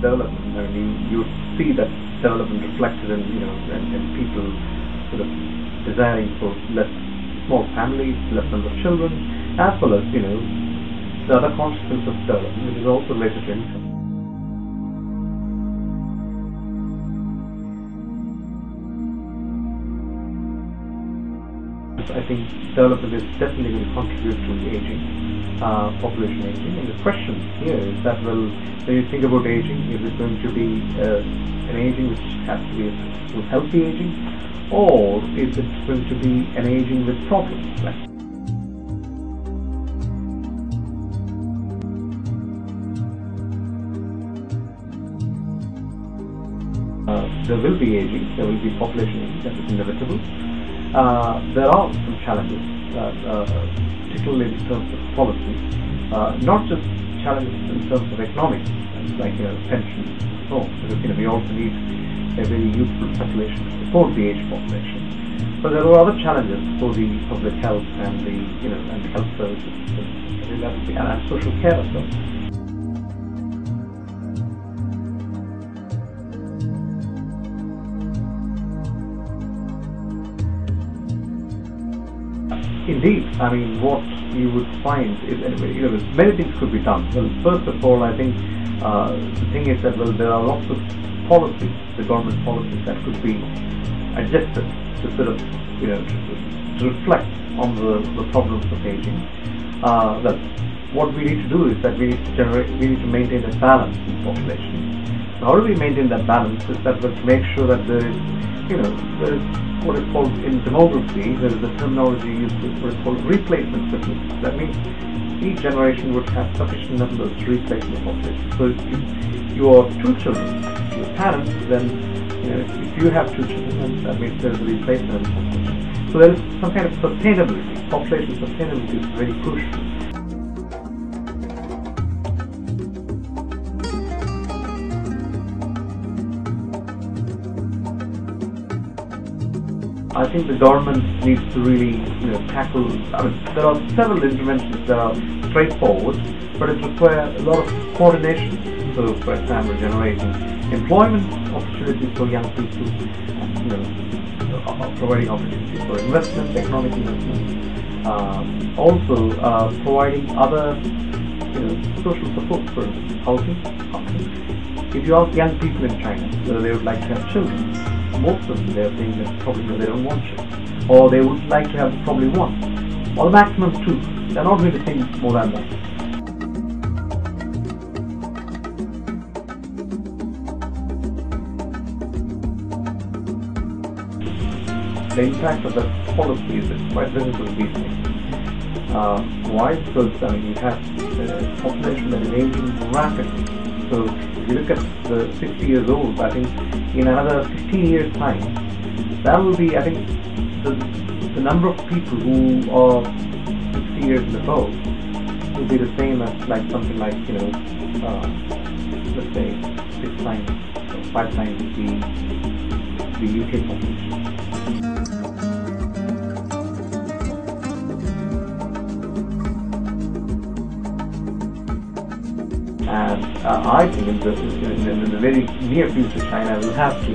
development. I mean, you see that development reflected in, in people sort of desiring for small families, less number of children, as well as, the other consequence of development, which is also related to income. I think development is definitely going to contribute to aging, population aging. And the question here is that, well, when you think about aging, is it going to be an aging which has to be a healthy aging, or is it going to be an aging with problems? There will be aging, there will be population aging, that is inevitable. There are some challenges, particularly in terms of policy, not just challenges in terms of economics, like pensions and so on, because we also need a very youthful population to support the aged population. But there are other challenges for the public health and the and health services, and social care as well. Indeed, I mean, what you would find is, many things could be done. Well, first of all, I think the thing is that, well, there are lots of policies, the government policies, that could be adjusted to sort of, to reflect on the problems of aging. Well, what we need to do is that we need to maintain a balance in the population. So how do we maintain that balance? Is that to make sure that there is, there is what is called in demography, there is a terminology used for what is called replacement fitness. That means each generation would have sufficient numbers to replace the population. So if you have two children, your parents, then if you have two children, then that means there is a replacement. So there is some kind of sustainability. Population sustainability is very crucial. I think the government needs to really, tackle. I mean, there are several interventions that are straightforward, but it requires a lot of coordination. So, for example, generating employment opportunities for young people, providing opportunities for investment, economic investment. Also, providing other, social support for housing. If you ask young people in China whether they would like to have children, most of them, they are saying that probably they don't want children, or they would like to have probably one, or the maximum two. They're not going to think more than that. The impact of that policy is quite visible these days. Why? Because you have a population that is aging rapidly. So if you look at the 60 years old, I think in another 15 years' time, that will be, I think, the number of people who are 60 years and above will be the same as something like, let's say 6 times or 5 times the UK population. And I think in the very near future, China will have to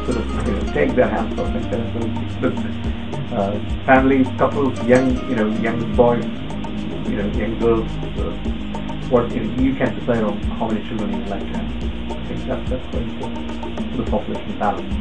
sort of take their hands off and look, families, couples, young boys, young girls. What you can decide on how many children you would like to have. I think that's quite important for the population balance.